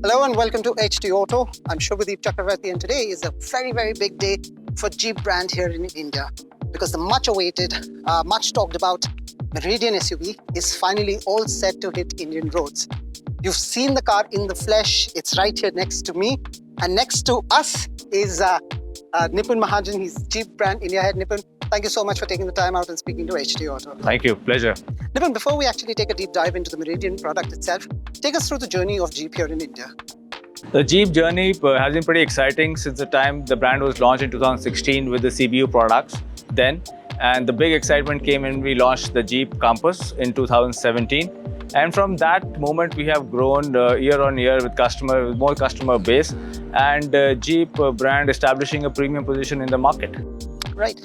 Hello and welcome to HT Auto. I'm Shubhadeep Chakravarti and today is a very, very big day for Jeep brand here in India because the much awaited, much talked about Meridian SUV is finally all set to hit Indian roads. You've seen the car in the flesh. It's right here next to me. And next to us is Nipun Mahajan. He's Jeep brand India head. Nipun, thank you so much for taking the time out and speaking to HT Auto. Thank you. Pleasure. Nipun, before we actually take a deep dive into the Meridian product itself, take us through the journey of Jeep here in India. The Jeep journey has been pretty exciting since the time the brand was launched in 2016 with the CBU products then. And the big excitement came when we launched the Jeep Compass in 2017. And from that moment, we have grown year on year with more customer base and Jeep brand establishing a premium position in the market. Right.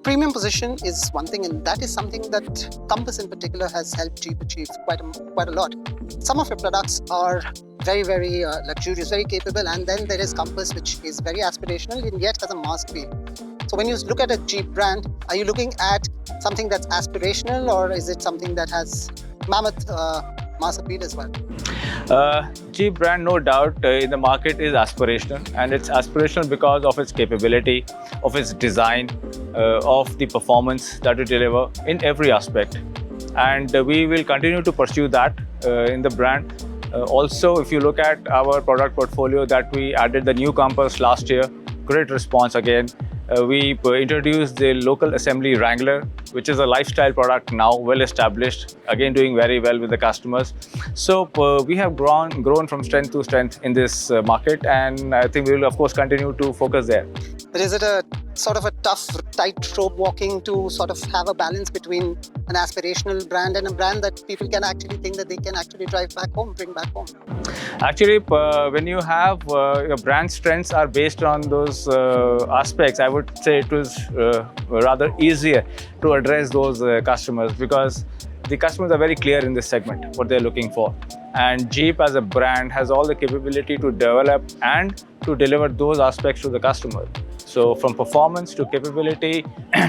Premium position is one thing, and that is something that Compass in particular has helped Jeep achieve quite a lot. Some of your products are very, very luxurious, very capable, and then there is Compass, which is very aspirational and yet has a mass appeal. So when you look at a Jeep brand, are you looking at something that's aspirational, or is it something that has mammoth mass appeal as well? Jeep brand, no doubt, in the market is aspirational, and it's aspirational because of its capability, of its design, of the performance that we deliver in every aspect. And we will continue to pursue that in the brand. Also, if you look at our product portfolio that we added the new Compass last year, great response again. We introduced the local assembly Wrangler, which is a lifestyle product now, well established, again doing very well with the customers. So we have grown from strength to strength in this market, and I think we will of course continue to focus there. But is it a sort of a tough tightrope walking to sort of have a balance between an aspirational brand and a brand that people can actually think that they can actually drive back home, bring back home? Actually, when you have your brand strengths are based on those aspects, I would say it was rather easier to address those customers because the customers are very clear in this segment, what they're looking for. And Jeep as a brand has all the capability to develop and to deliver those aspects to the customer. So from performance to capability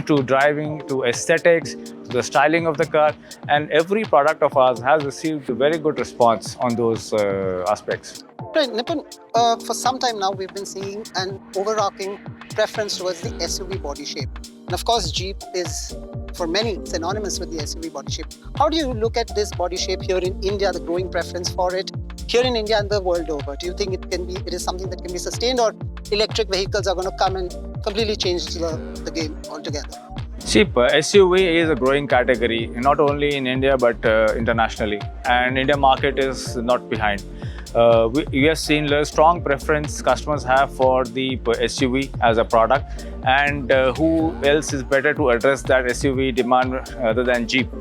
to driving to aesthetics to the styling of the car, and every product of ours has received a very good response on those aspects. Right, Nipun, for some time now we've been seeing an overarching preference towards the SUV body shape. And of course, Jeep is, for many, synonymous with the SUV body shape. How do you look at this body shape here in India, the growing preference for it here in India and the world over? Do you think it is something that can be sustained, or electric vehicles are going to come and completely change the game altogether? See, SUV is a growing category, not only in India but internationally, and India market is not behind. We have seen a strong preference customers have for the SUV as a product, and who else is better to address that SUV demand other than Jeep,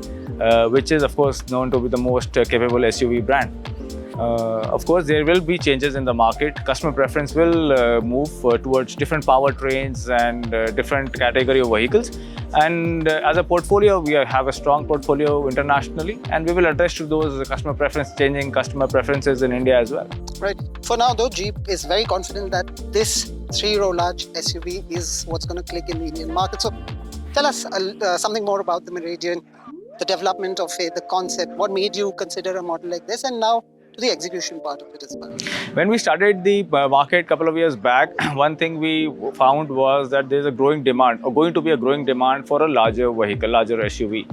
which is of course known to be the most capable SUV brand. Of course, there will be changes in the market. Customer preference will move towards different powertrains and different category of vehicles. And as a portfolio, we have a strong portfolio internationally, and we will address to those changing customer preferences in India as well. Right. For now, though, Jeep is very confident that this 3-row large SUV is what's going to click in the Indian market. So tell us something more about the Meridian, the development of it, the concept. What made you consider a model like this, and now to the execution part of it as well? When we started the market a couple of years back, one thing we found was that there's a growing demand, or going to be a growing demand for a larger vehicle, larger SUV.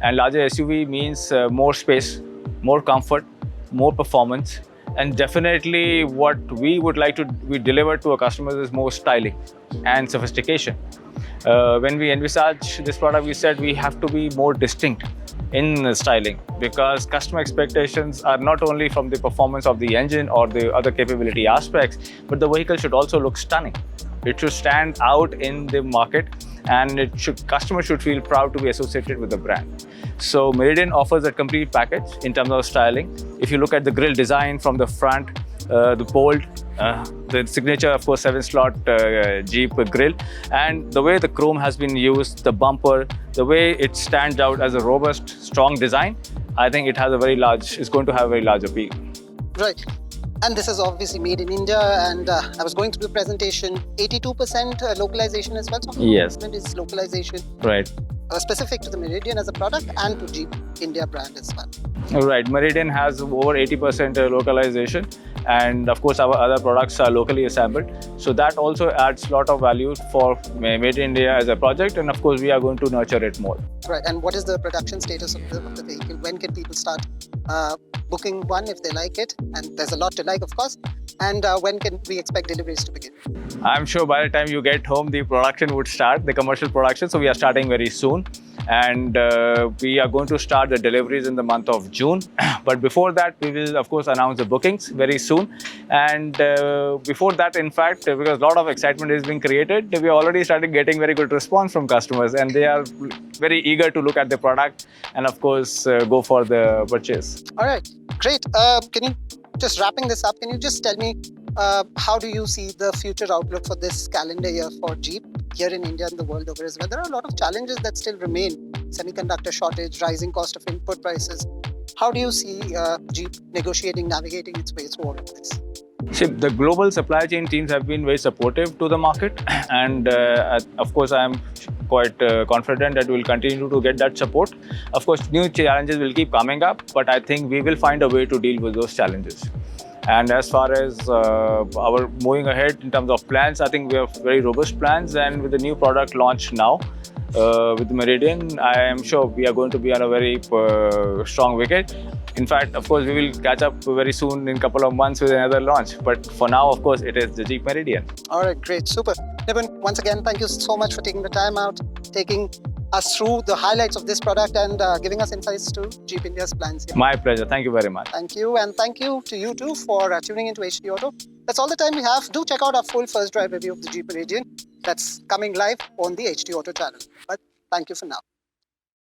And larger SUV means more space, more comfort, more performance. And definitely what we would like to deliver to our customers is more styling and sophistication. When we envisaged this product, we said we have to be more distinct in styling, because customer expectations are not only from the performance of the engine or the other capability aspects, but the vehicle should also look stunning. It should stand out in the market, and customers should feel proud to be associated with the brand. So Meridian offers a complete package in terms of styling. If you look at the grille design from the front, the bolt, the signature, of course, 7-slot Jeep grille, and the way the chrome has been used, the bumper, the way it stands out as a robust, strong design, I think it's going to have a very large appeal. Right. And this is obviously made in India, and I was going through the presentation, 82% localization as well. So yes, is localization. Right. Specific to the Meridian as a product and to Jeep India brand as well. Right. Meridian has over 80% localization, and of course our other products are locally assembled. So that also adds a lot of value for Made in India as a project, and of course we are going to nurture it more. Right. And what is the production status of the vehicle? When can people start booking one if they like it? And there's a lot to like, of course. And when can we expect deliveries to begin? I'm sure by the time you get home, the production would start, the commercial production. So we are starting very soon. And we are going to start the deliveries in the month of June. But before that, we will, of course, announce the bookings very soon. And before that, in fact, because a lot of excitement is being created, we already started getting very good response from customers. And they are very eager to look at the product and, of course, go for the purchase. All right. Great. Can you, just wrapping this up, can you just tell me how do you see the future outlook for this calendar year for Jeep here in India and the world over as well? There are a lot of challenges that still remain: semiconductor shortage, rising cost of input prices. How do you see Jeep negotiating, navigating its way through all of this? See, the global supply chain teams have been very supportive to the market, and of course, I am quite confident that we will continue to get that support. Of course, new challenges will keep coming up, but I think we will find a way to deal with those challenges. And as far as our moving ahead in terms of plans, I think we have very robust plans, and with the new product launch now, with Meridian, I am sure we are going to be on a very strong wicket. In fact, of course, we will catch up very soon in a couple of months with another launch. But for now, of course, it is the Jeep Meridian. All right, great, super. Nipun, once again, thank you so much for taking the time out, taking us through the highlights of this product and giving us insights to Jeep India's plans here. My pleasure. Thank you very much. Thank you, and thank you to you too for tuning into HD Auto. That's all the time we have. Do check out our full first drive review of the Jeep Meridian. That's coming live on the HD Auto channel. But thank you for now.